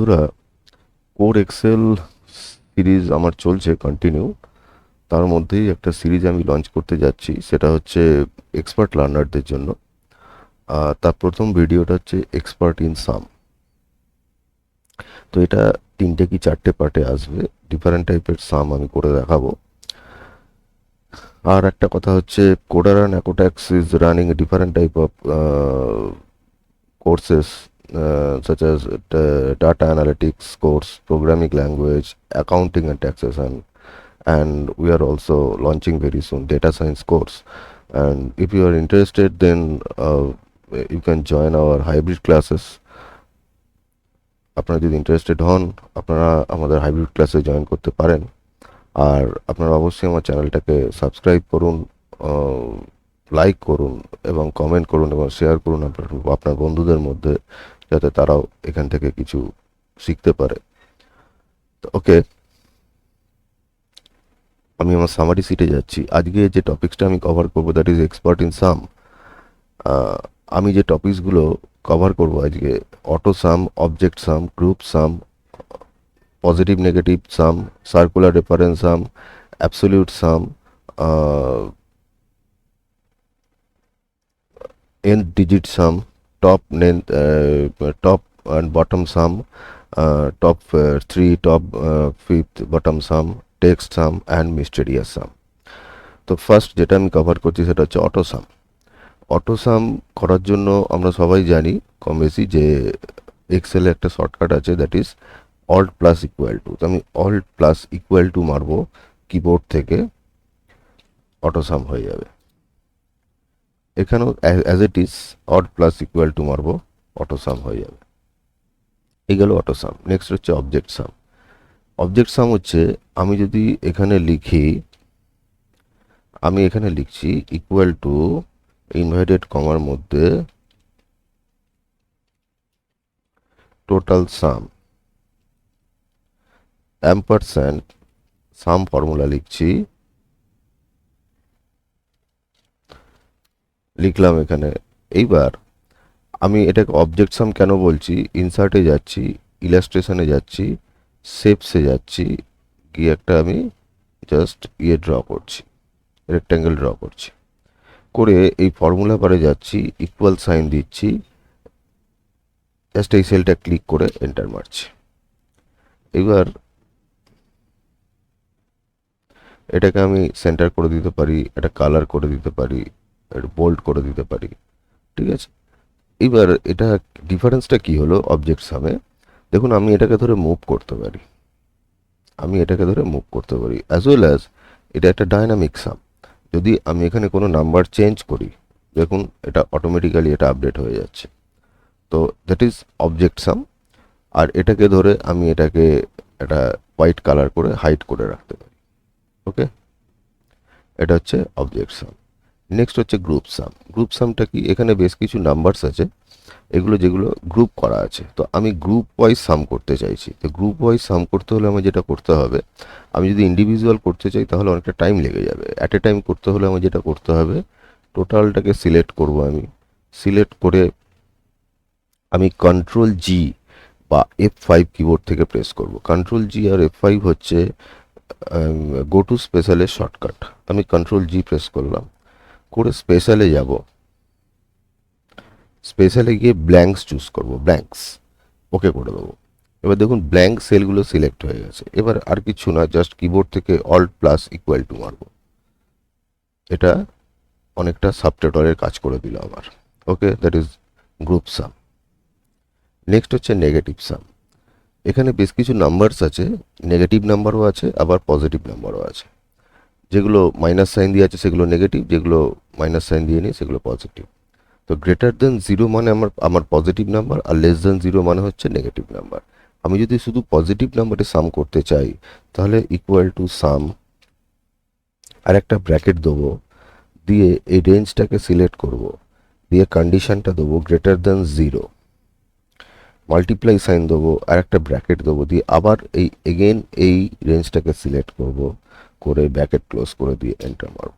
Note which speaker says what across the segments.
Speaker 1: বন্ধুরা, core Excel series আমার চলছে কন্টিনিউ। তার মধ্যেই একটা সিরিজ আমি লঞ্চ করতে যাচ্ছি, সেটা হচ্ছে এক্সপার্ট লার্নারদের জন্য। তার প্রথম ভিডিওটা হচ্ছে এক্সপার্ট ইন সাম। তো এটা 3টে কি 4টে পার্টে আসবে, ডিফারেন্ট টাইপের সাম আমি করে দেখাবো। আর একটা কথা হচ্ছে, coder and Accotax is running a different type of courses such as data analytics course, programming language, accounting and taxation, and we are also launching very soon data science course. And if you are interested, then you can join our hybrid classes. আপনারা যদি interested হন, আপনারা আমাদের hybrid ক্লাসে join করতে পারেন। আর আপনারা অবশ্যই আমার চ্যানেলটাকে সাবস্ক্রাইব করুন, লাইক করুন এবং কমেন্ট করুন এবং শেয়ার করুন আপনার বন্ধুদের মধ্যে, যাতে তারাও এখান থেকে কিছু শিখতে পারে। তো ওকে, আমি আমার সামারি সিটে যাচ্ছি। আজকে যে টপিক্সটা আমি কভার করবো, that is expert in some. আমি যে টপিকসগুলো কভার করব আজকে: auto some, object some, group some, positive negative some, circular reference some, absolute some, nth digit sum, top and bottom sum, top 3, top 5th bottom sum, text sum and mysterious sum. তো first যেটা আমি cover করছি সেটা হচ্ছে auto সাম। Auto সাম করার জন্য আমরা সবাই জানি কম বেশি যে এক্সেলে একটা শর্টকাট আছে, that is alt plus equal to. তো আমি অল্ট প্লাস ইকুয়াল টু মারবো কিবোর্ড থেকে, অটো সাম হয়ে যাবে। এখানেও as it is alt plus equal to মারবো, অটো সাম হয়ে যাবে। এই গেল অটো সাম। নেক্সট হচ্ছে অবজেক্ট সাম। অবজেক্ট সাম হচ্ছে, আমি যদি এখানে লিখি, আমি এখানে লিখছি ইকুয়াল টু ইনভার্টেড কমার মধ্যে টোটাল সাম অ্যাম্পারস্যান্ড সাম ফর্মুলা লিখছি, লিখলাম এখানে। এইবার আমি এটাকে অবজেক্ট সাম কেন বলছি, ইনসার্টে যাচ্ছি, ইলাস্ট্রেশনে যাচ্ছি, শেপসে যাচ্ছি, গিয়ে একটা আমি জাস্ট ড্র করছি, রেক্ট্যাঙ্গেল ড্র করছি। করে এই ফর্মুলা বারে যাচ্ছি, ইকুয়াল সাইন দিচ্ছি, জাস্ট এই সেলটা ক্লিক করে এন্টার মারছি। এবার এটাকে আমি সেন্টার করে দিতে পারি, এটা কালার করে দিতে পারি, এটা বোল্ড করে দিতে পারি, ঠিক আছে। এবার এটা ডিফারেন্সটা কি হলো অবজেক্ট সামে, দেখুন আমি এটাকে ধরে মুভ করতে পারি, অ্যাজ ওয়েল অ্যাজ এটা একটা ডাইনামিক সাম। যদি আমি এখানে কোনো নাম্বার চেঞ্জ করি, দেখুন এটা অটোমেটিক্যালি এটা আপডেট হয়ে যাচ্ছে। তো দ্যাট ইজ অবজেক্ট সাম। আর এটাকে ধরে আমি এটাকে একটা হোয়াইট কালার করে হাইড করে রাখতে পারি। ওকে, এটা হচ্ছে অবজেক্ট সাম। নেক্সট হচ্ছে গ্রুপ সাম। গ্রুপ সামটা কি, এখানে বেশ কিছু নাম্বারস আছে, এগুলো যেগুলো গ্রুপ করা আছে। তো আমি গ্রুপ ওয়াইজ সাম করতে চাইছি। তো গ্রুপ ওয়াইজ সাম করতে হলে আমার যেটা করতে হবে, আমি যদি ইন্ডিভিজুয়াল করতে চাই তাহলে অনেকটা টাইম লেগে যাবে। অ্যাট এ টাইম করতে হলে আমার যেটা করতে হবে, টোটালটাকে সিলেক্ট করব। আমি সিলেক্ট করে আমি কন্ট্রোল জি বা F5 কিবোর্ড থেকে প্রেস করব। কন্ট্রোল জি আর F5 হচ্ছে গো টু স্পেশালের শর্টকাট। আমি কন্ট্রোল জি প্রেস করলাম, করে স্পেশালে যাব, স্পেশালে গিয়ে ব্ল্যাঙ্কস চুজ করব, ব্ল্যাঙ্কস ওকে করে দেবো। এবার দেখুন ব্ল্যাঙ্ক সেলগুলো সিলেক্ট হয়ে গেছে। এবার আর কিছু না, জাস্ট কিবোর্ড থেকে অল্ট প্লাস ইকুয়াল টু মারবো। এটা অনেকটা সাবটাইটলের কাজ করে দিল আমার। Okay, that is group sum. Next হচ্ছে নেগেটিভ সাম। এখানে বেশ কিছু নাম্বারস আছে, নেগেটিভ নাম্বারও আছে আবার পজিটিভ নাম্বারও আছে। যেগুলো মাইনাস সাইন দিয়ে আছে সেগুলো নেগেটিভ, যেগুলো মাইনাস সাইন দিয়ে নেই সেগুলো পজিটিভ। তো গ্রেটার দেন জিরো মানে আমার পজিটিভ নাম্বার, আর লেস দেন জিরো মানে হচ্ছে নেগেটিভ নাম্বার। আমি যদি শুধু পজিটিভ নাম্বারে সাম করতে চাই, তাহলে ইকুয়াল টু সাম আর একটা ব্র্যাকেট দেবো, দিয়ে এই রেঞ্জটাকে সিলেক্ট করব, দিয়ে কন্ডিশনটা দেবো greater than zero, multiply sign দেবো আর একটা ব্র্যাকেট দেবো, দিয়ে আবার এই এগেন এই রেঞ্জটাকে সিলেক্ট করব, করে ব্র্যাকেট ক্লোজ করে দিয়ে এন্টার মারব।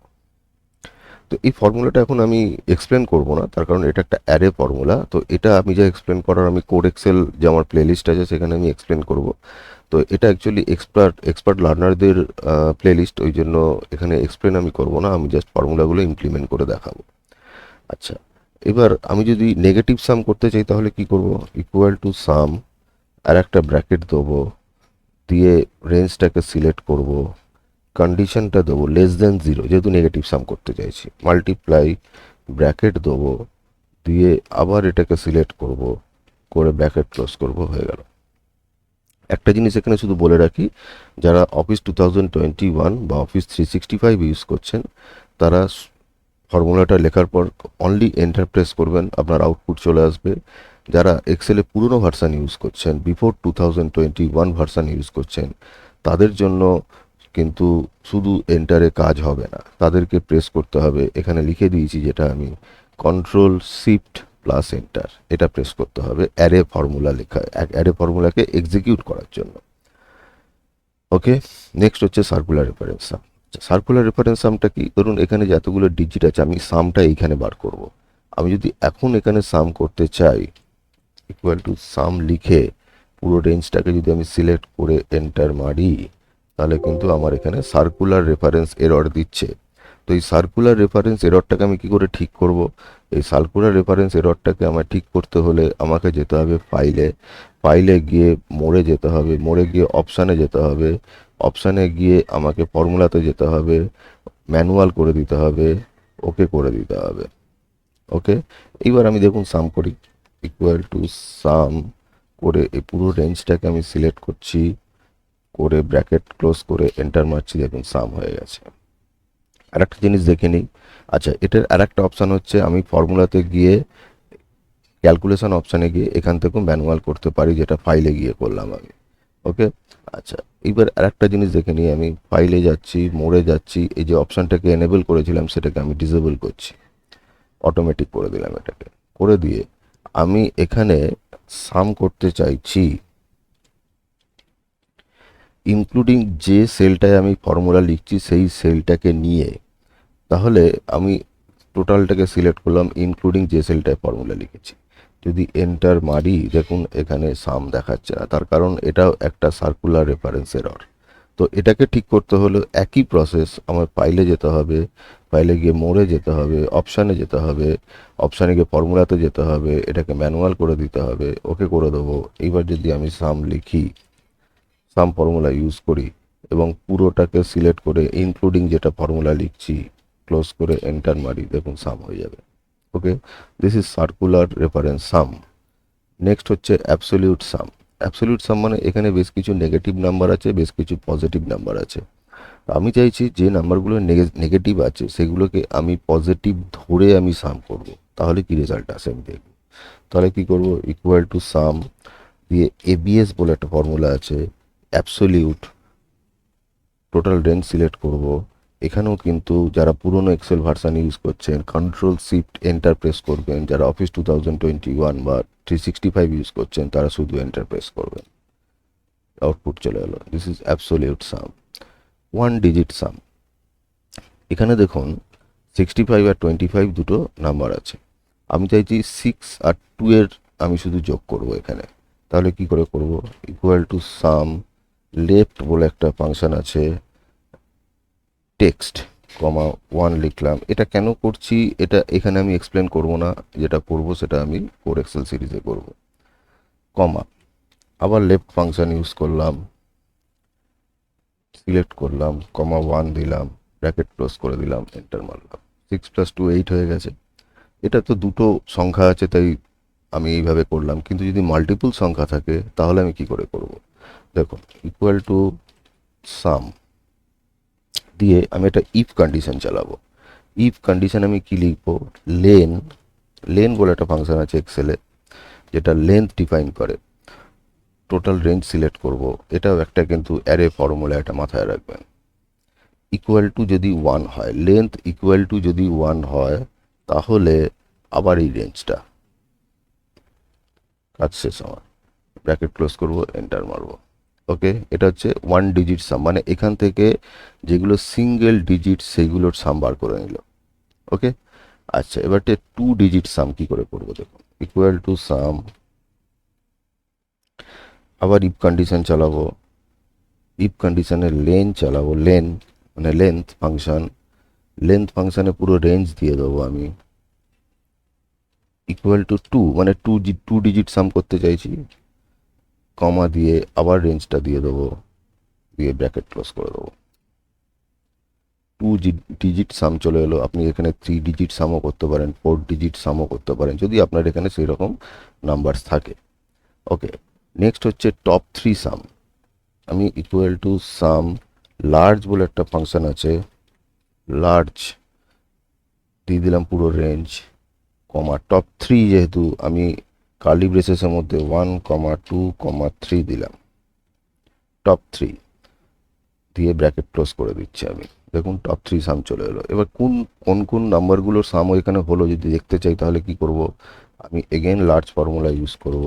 Speaker 1: তো এই ফর্মুলাটা এখন আমি এক্সপ্লেন করব না, তার কারণ এটা একটা অ্যারে ফর্মুলা। তো এটা আমি যা এক্সপ্লেন করার, আমি কোড এক্সেল যে আমার প্লেলিস্ট আছে সেখানে আমি এক্সপ্লেন করব। তো এটা অ্যাকচুয়ালি এক্সপার্ট লার্নারদের প্লেলিস্ট, ওই জন্য এখানে এক্সপ্লেন আমি করব না, আমি জাস্ট ফর্মুলাগুলো ইমপ্লিমেন্ট করে দেখাবো। আচ্ছা, এবার আমি যদি নেগেটিভ সাম করতে চাই তাহলে কি করব? ইকুয়াল টু সাম, আর একটা ব্র্যাকেট দেবো, দিয়ে রেঞ্জটাকে সিলেক্ট করব, কন্ডিশনটা দেবো লেস দেন 0, যেহেতু নেগেটিভ সাম করতে চাইছি, মাল্টিপ্লাই, ব্র্যাকেট দেবো, দিয়ে আবার এটাকে সিলেক্ট করব, করে ব্র্যাকেট ক্লোজ করব, হয়ে গেল। একটা জিনিস এখানে শুধু বলে রাখি, যারা অফিস 2021 বা অফিস 365 ইউজ করছেন, তারা ফর্মুলাটা লেখার পর অনলি এন্টার প্রেস করবেন, আপনার আউটপুট চলে আসবে। যারা এক্সেলে পুরনো ভার্সান ইউজ করছেন, বিফোর 2021 ভার্সান ইউজ করছেন, তাদের জন্য কিন্তু শুধু এন্টারে কাজ হবে না, তাদেরকে প্রেস করতে হবে, এখানে লিখে দিয়েছি যেটা আমি, কন্ট্রোল শিফট প্লাস এন্টার, এটা প্রেস করতে হবে অ্যারে ফর্মুলা লেখা, অ্যারে ফর্মুলাকে এক্সিকিউট করার জন্য। ওকে, নেক্সট হচ্ছে সার্কুলার রেফারেন্স সাম। সার্কুলার রেফারেন্স সামটা কি? ধরুন এখানে যে এতগুলো ডিজিট আছে, আমি সামটা এইখানে বার করব। আমি যদি এখন এখানে সাম করতে চাই, ইকুয়াল টু সাম লিখে পুরো রেঞ্জটাকে যদি আমি সিলেক্ট করে এন্টার মারি, তাহলে কিন্তু আমার এখানে সার্কুলার রেফারেন্স এরর দিচ্ছে। তো এই সার্কুলার রেফারেন্স এররটাকে আমি কি করে ঠিক করব? এই সার্কুলার রেফারেন্স এররটাকে আমার ঠিক করতে হলে আমাকে যেতে হবে ফাইলে, ফাইলে গিয়ে মোড়ে যেতে হবে, মোড়ে গিয়ে অপশানে যেতে হবে, অপশানে গিয়ে আমাকে ফর্মুলাতে যেতে হবে, ম্যানুয়াল করে দিতে হবে, ওকে করে দিতে হবে। ওকে, এইবার আমি দেখুন সাম করি, ইকুয়াল টু সাম করে এই পুরো রেঞ্জটাকে আমি সিলেক্ট করছি, করে ব্র্যাকেট ক্লোজ করে এন্টার মারছি, দেখুন সাম হয়ে গেছে। আর একটা জিনিস দেখে নিই। আচ্ছা, এটার আর একটা অপশান হচ্ছে, আমি ফর্মুলাতে গিয়ে ক্যালকুলেশন অপশানে গিয়ে এখান থেকেও ম্যানুয়াল করতে পারি, যেটা ফাইলে গিয়ে করলাম আমি। ওকে, আচ্ছা, এবার আর একটা জিনিস দেখে নিই, আমি ফাইলে যাচ্ছি, মোড়ে যাচ্ছি, এই যে অপশানটাকে এনেবল করেছিলাম সেটাকে আমি ডিসেবল করছি, অটোমেটিক করে দিলাম এটাকে। করে দিয়ে আমি এখানে সাম করতে চাইছি, ইনক্লুডিং যে সেলটায় আমি ফর্মুলা লিখছি সেই সেলটাকে নিয়ে। তাহলে আমি টোটালটাকে সিলেক্ট করলাম, ইনক্লুডিং যে সেলটায় ফর্মুলা লিখেছি। যদি এন্টার মারি, দেখুন এখানে সাম দেখাচ্ছে না, তার কারণ এটাও একটা সার্কুলার রেফারেন্স এরর। তো এটাকে ঠিক করতে হলে একই প্রসেস, আমার ফাইলে যেতে হবে, ফাইলে গিয়ে মোড়ে যেতে হবে, অপশানে যেতে হবে, অপশানে গিয়ে ফর্মুলাতে যেতে হবে, এটাকে ম্যানুয়াল করে দিতে হবে, ওকে করে দেবো। এইবার যদি আমি সাম লিখি, সাম ফর্মুলা ইউজ করি এবং পুরোটাকে সিলেক্ট করে ইনক্লুডিং যেটা ফর্মুলা লিখছি ক্লোজ করে এন্টার মারি, দেখুন সাম হয়ে যাবে। Okay, this is circular reference sum. Next হচ্ছে অ্যাবসলিউট সাম। অ্যাবসলিউট সাম মানে এখানে বেশ কিছু নেগেটিভ নাম্বার আছে, বেশ কিছু পজিটিভ নাম্বার আছে। আমি চাইছি যে নাম্বারগুলো নেগেটিভ আছে সেগুলোকে আমি পজিটিভ ধরে আমি সাম করব, তাহলে কি রেজাল্ট আসে আমি দেখব। তাহলে কি করব? ইকুয়াল টু সাম দিয়ে এবিএস বলে একটা ফর্মুলা আছে, অ্যাবসলিউট, টোটাল রেঞ্জ সিলেক্ট করব। এখানেও কিন্তু যারা পুরনো এক্সেল ভার্সান ইউজ করছেন, কন্ট্রোল শিফট এন্টার প্রেস করবেন। যারা অফিস 2021 বা 365 ইউজ করছেন, তারা শুধু এন্টার প্রেস করবেন, আউটপুট চলে এলো। This is absolute sum. One digit sum, এখানে দেখুন 65 আর 25 দুটো নাম্বার আছে, আমি চাইছি 6 আর 2 এর আমি শুধু যোগ করব এখানে। তাহলে কি করে করব? ইকুয়াল টু সাম, লেফট বলে একটা ফাংশন আছে, টেক্সট কমা 1 লিখলাম। এটা কেন করছি এটা এখানে আমি এক্সপ্লেন করব না, যেটা করব সেটা আমি কোর এক্সেল সিরিজে করব। কমা, আবার লেফট ফাংশন ইউজ করলাম, সিলেক্ট করলাম, কমা 1 দিলাম, ব্র্যাকেট ক্লোজ করে দিলাম, এন্টার মারলাম। 6 + 2 8 হয়ে গেছে। এটা তো দুটো সংখ্যা আছে তাই আমি এইভাবে করলাম, কিন্তু যদি মাল্টিপল সংখ্যা থাকে তাহলে আমি কি করে করব? দেখুন, ইকুয়াল টু সাম দিয়ে আমি একটা ইফ কন্ডিশন চালাবো। ইফ কন্ডিশন আমি কি লিখবো? লেন, লেন বলে একটা ফাংশন আছে এক্সেলে, যেটা লেন্থ ডিফাইন করে। টোটাল রেঞ্জ সিলেক্ট করব, এটাও একটা কিন্তু অ্যারে ফর্মুলা, এটা মাথায় রাখবেন। ইকুয়াল টু যদি 1 হয়, লেন্থ ইকুয়াল টু যদি 1 হয়, তাহলে আবার এই রেঞ্জটা, কাজ শেষ আমার, ব্র্যাকেট ক্লোজ করব, এন্টার মারবো। ওকে, এটা হচ্ছে 1 ডিজিট সাম, মানে এখান থেকে যেগুলো সিঙ্গেল ডিজিট সেইগুলোর সাম বার করে নিল। ওকে। আচ্ছা, এবারটা 2 ডিজিট সাম কি করে করবো দেখুন, ইকুয়াল টু সাম, আবার ইফ কন্ডিশন চালাবো, ইফ কন্ডিশনে লেন চালাবো, লেন মানে লেন্থ ফাংশনে পুরো রেঞ্জ দিয়ে দেবো আমি, ইকুয়াল টু 2 মানে 2 ডিজিট সাম করতে চাইছি, কমা দিয়ে আবার রেঞ্জটা দিয়ে দেবো, দিয়ে ব্র্যাকেট ক্লোজ করে দেবো। 2 ডিজিট সাম চলে এলো। আপনি এখানে 3 ডিজিট সামও করতে পারেন, 4 ডিজিট সামও করতে পারেন, যদি আপনার এখানে সেই রকম নাম্বার থাকে। ওকে, নেক্সট হচ্ছে টপ 3 সাম। আমি ইকুয়াল টু সাম লার্জ বলে একটা ফাংশন আছে, লার্জ দিয়ে দিলাম পুরো রেঞ্জ, কমা টপ 3 যেহেতু আমি কার্লি ব্রেসেসের মধ্যে 1,2,3 দিলাম, টপ 3 দিয়ে ব্র্যাকেট ক্লোজ করে দিচ্ছি আমি। দেখুন টপ 3 সাম চলে এলো। এবার কোন কোন নাম্বারগুলোর সাম এখানে হলো যদি দেখতে চাই তাহলে কি করব, আমি এগেন লার্জ ফর্মুলা ইউজ করব,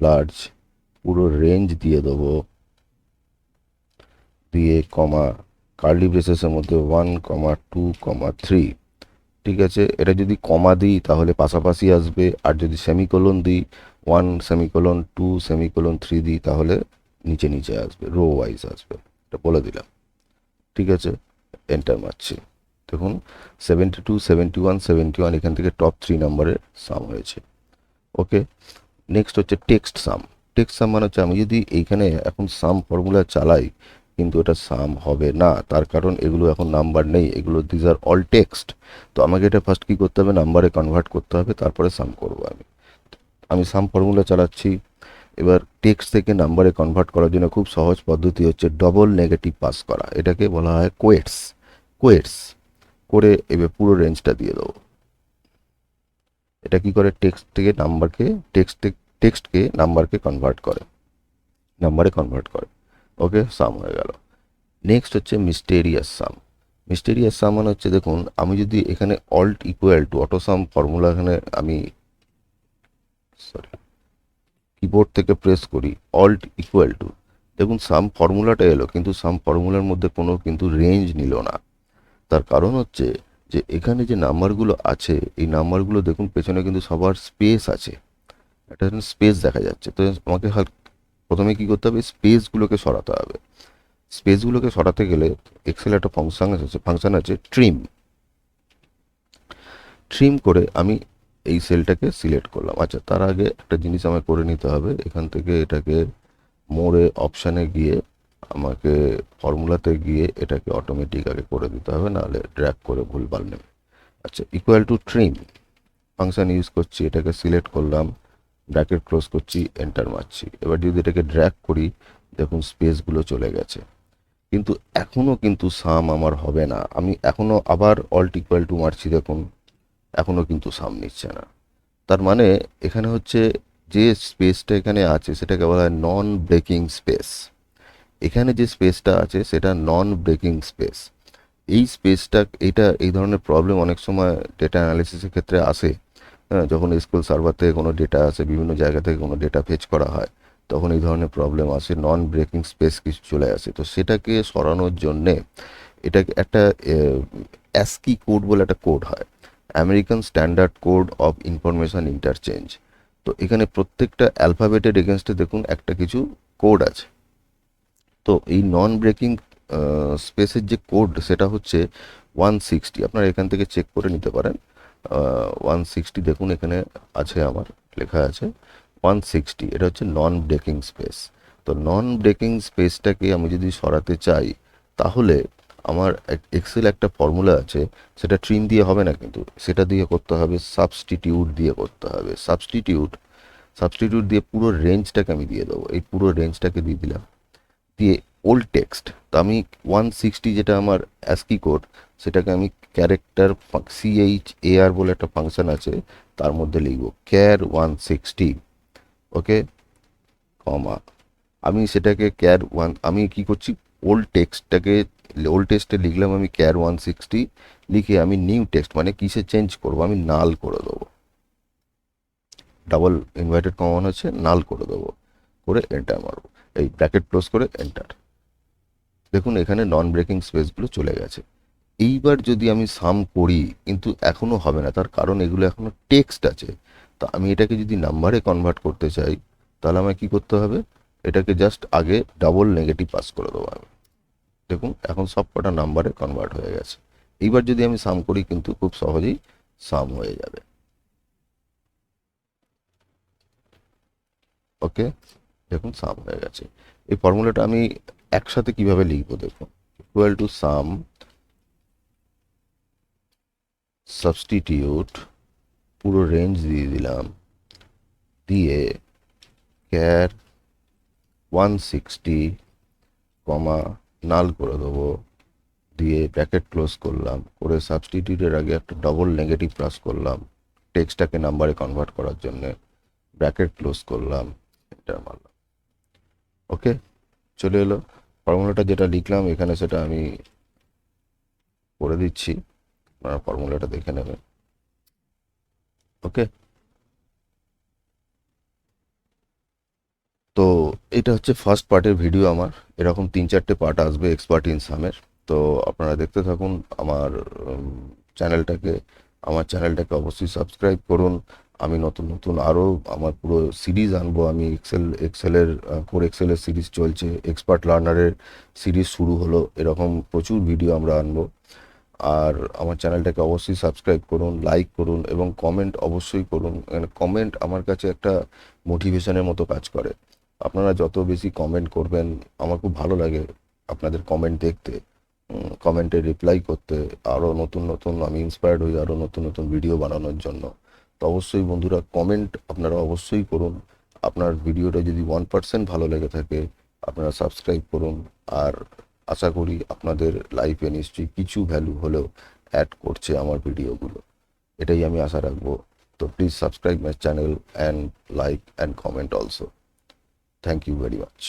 Speaker 1: লার্জ পুরো রেঞ্জ দিয়ে দেবো, দিয়ে কমা কার্লি ব্রেসেসের মধ্যে 1,2,3। ঠিক আছে, এটা যদি কমা দিই তাহলে পাশাপাশি আসবে, আর যদি সেমিকোলন দিই 1,2,3 দিই তাহলে নিচে নিচে আসবে, রো ওয়াইজ আসবে, এটা বলে দিলাম। ঠিক আছে, এন্টার মারছি। দেখুন 72, 71, 71 এখান থেকে টপ 3 নাম্বারের সাম হয়েছে। ওকে, নেক্সট হচ্ছে টেক্সট সাম। টেক্সট সাম মানে হচ্ছে আমি যদি এইখানে এখন সাম ফর্মুলা চালাই কিন্তু এটা সাম হবে না, তার কারণ এগুলো এখন নাম্বার নেই, এগুলো দিজ আর অল টেক্সট। তো আমাকে এটা ফার্স্ট কি করতে হবে, নাম্বারে কনভার্ট করতে হবে, তারপরে সাম করবো আমি। আমি সাম ফর্মুলা চালাচ্ছি। এবার টেক্সট থেকে নাম্বারে কনভার্ট করার জন্য খুব সহজ পদ্ধতি হচ্ছে ডবল নেগেটিভ পাস করা, এটাকে বলা হয় কোয়েটস। কোয়েটস করে এবার পুরো রেঞ্জটা দিয়ে দেবো। এটা কি করে, টেক্সটকে নাম্বারকে কনভার্ট করে, নাম্বারে কনভার্ট করে। ওকে, সাম হয়ে গেল। নেক্সট হচ্ছে মিস্টেরিয়াস সাম। মিস্টেরিয়াস সাম মানে হচ্ছে দেখুন আমি যদি এখানে alt equal to auto sum formula এখানে আমি সরি কিবোর্ড থেকে প্রেস করি, অল্ট ইকুয়াল টু, দেখুন সাম ফর্মুলাটা এলো কিন্তু সাম ফর্মুলার মধ্যে কোনো কিন্তু রেঞ্জ নিল না। তার কারণ হচ্ছে যে এখানে যে নাম্বারগুলো আছে এই নাম্বারগুলো দেখুন পেছনে কিন্তু সবার স্পেস আছে, একটা স্পেস দেখা যাচ্ছে। তো আমাকে প্রথমে কি করতে হবে, স্পেসগুলোকে সরাতে হবে। স্পেসগুলোকে সরাতে গেলে এক্সেল একটা ফাংশন আছে ট্রিম। ট্রিম করে আমি এই সেলটাকে সিলেক্ট করলাম। আচ্ছা, তার আগে একটা জিনিস আমাকে করে নিতে হবে, এখান থেকে এটাকে মোড়ে অপশানে গিয়ে আমাকে ফর্মুলাতে গিয়ে এটাকে অটোমেটিক আগে করে দিতে হবে, নাহলে ড্র্যাগ করে ভুলভাল নেবে। আচ্ছা, equal to trim function use করছি, এটাকে সিলেক্ট করলাম, ব্র্যাকেট ক্লোজ করছি, এন্টার মারছি। এবার যদি এটাকে ড্র্যাগ করি দেখুন স্পেসগুলো চলে গেছে, কিন্তু এখনও কিন্তু সাম আমার হবে না। আমি এখনও আবার অল্ট ইকুয়াল টু মারছি, দেখুন এখনও কিন্তু সাম নিচ্ছে না। তার মানে এখানে হচ্ছে যে স্পেসটা এখানে আছে সেটাকে বলা হয় নন ব্রেকিং স্পেস। এখানে যে স্পেসটা আছে সেটা নন ব্রেকিং স্পেস। এই স্পেসটা, এই ধরনের প্রবলেম অনেক সময় ডেটা অ্যানালিসিসের ক্ষেত্রে আসে। হ্যাঁ, যখন এসকিউএল সার্ভার থেকে কোনো ডেটা আসে, বিভিন্ন জায়গা থেকে কোনো ডেটা ফেচ করা হয়, তখন এই ধরনের প্রবলেম আসে, নন ব্রেকিং স্পেস কিছু চলে আসে। তো সেটাকে সরানোর জন্যে এটাকে একটা অ্যাসকি কোড বলে একটা কোড হয়, American standard code of information interchange. তো এখানে প্রত্যেকটা অ্যালফাবেটের এগেনস্টে দেখুন একটা কিছু কোড আছে। তো এই নন ব্রেকিং স্পেসের যে কোড সেটা হচ্ছে 160। আপনারা এখান থেকে চেক করে নিতে পারেন। 160 দেখুন এখানে আছে, আমার লেখা আছে 160, এটা হচ্ছে নন ব্রেকিং স্পেস। তো নন ব্রেকিং স্পেসটাকে আমি যদি সরাতে চাই তাহলে আমার এক্সেল একটা ফর্মুলা আছে, সেটা ট্রিম দিয়ে হবে না, কিন্তু সেটা দিয়ে করতে হবে, সাবস্টিটিউট দিয়ে করতে হবে। সাবস্টিটিউট দিয়ে পুরো রেঞ্জটাকে আমি দিয়ে দেবো, এই পুরো রেঞ্জটাকে দিয়ে দিলাম, দিয়ে ওল্ড টেক্সট। তো আমি 160 যেটা আমার অ্যাসকি কোড সেটাকে আমি ক্যারেক্টার CHAR বলে একটা ফাংশন আছে তার মধ্যে লিখব ক্যার 160। ওকে, কমা আমি সেটাকে আমি কি করছি, ওল্ড টেক্সটে লিখলাম আমি ক্যার 160, লিখে আমি নিউ টেক্সট মানে কিসে চেঞ্জ করব, আমি নাল করে দেবো, ডাবল ইনভার্টেড কমা হচ্ছে নাল করে দেবো, করে এন্টার মারবো, এই ব্র্যাকেট ক্লোজ করে এন্টার। দেখুন এখানে নন ব্রেকিং স্পেসগুলো চলে গেছে। এইবার যদি আমি সাম করি কিন্তু এখনো হবে না, তার কারণ এগুলো এখনো টেক্সট আছে। তো আমি এটাকে যদি নাম্বারে কনভার্ট করতে চাই তাহলে আমায় কি করতে হবে, এটাকে জাস্ট আগে ডাবল নেগেটিভ পাস করে দেবো আমি। দেখুন এখন সব কটা নাম্বারে কনভার্ট হয়ে গেছে। এইবার যদি আমি সাম করি কিন্তু খুব সহজেই সাম হয়ে যাবে। ওকে, দেখুন সাম হয়ে গেছে। এই ফর্মুলাটা আমি একসাথে কিভাবে লিখবো দেখুন, ইকুয়াল টু সাম সাবস্টিটিউট, পুরো রেঞ্জ দিয়ে দিলাম, দিয়ে ক্যার 160 কমা নাল করে দেবো, দিয়ে ব্র্যাকেট ক্লোজ করলাম, করে সাবস্টিটিউটের আগে একটা ডবল নেগেটিভ প্লাস করলাম টেক্সটটাকে নাম্বারে কনভার্ট করার জন্য, ব্র্যাকেট ক্লোজ করলাম, এন্টার মারলাম। ওকে, চলে এলো। ফর্মুলাটা যেটা লিখলাম এখানে সেটা আমি করে দিচ্ছি, আপনারা ফর্মুলাটা দেখে নেবেন। ওকে, তো এটা হচ্ছে ফার্স্ট পার্টের ভিডিও আমার। এরকম 3-4টে পার্ট আসবে এক্সপার্ট ইন সামের। তো আপনারা দেখতে থাকুন আমার চ্যানেলটাকে। আমার চ্যানেলটাকে অবশ্যই সাবস্ক্রাইব করুন। আমি নতুন নতুন আরও আমার পুরো সিরিজ আনবো। আমি এক্সেলের কোর এক্সেলের সিরিজ চলছে, এক্সপার্ট লার্নারের সিরিজ শুরু হলো, এরকম প্রচুর ভিডিও আমরা আনবো। আর আমার চ্যানেলটাকে অবশ্যই সাবস্ক্রাইব করুন, লাইক করুন এবং কমেন্ট অবশ্যই করুন। কমেন্ট আমার কাছে একটা মোটিভেশনের মতো কাজ করে। আপনারা যত বেশি কমেন্ট করবেন আমার খুব ভালো লাগে আপনাদের কমেন্ট দেখতে, কমেন্টে রিপ্লাই করতে। আরও নতুন নতুন আমি ইন্সপায়ার্ড হই আরও নতুন নতুন ভিডিও বানানোর জন্য। তো অবশ্যই বন্ধুরা কমেন্ট আপনারা অবশ্যই করুন। আপনার ভিডিওটা যদি 1% ভালো লেগে থাকে আপনারা সাবস্ক্রাইব করুন। আর আশা করি আপনাদের লাইফে নিশ্চয়ই কিছু ভ্যালু হলেও অ্যাড করছে আমার ভিডিওগুলো, এটাই আমি আশা রাখবো। তো please subscribe my channel and like and comment also. Thank you very much.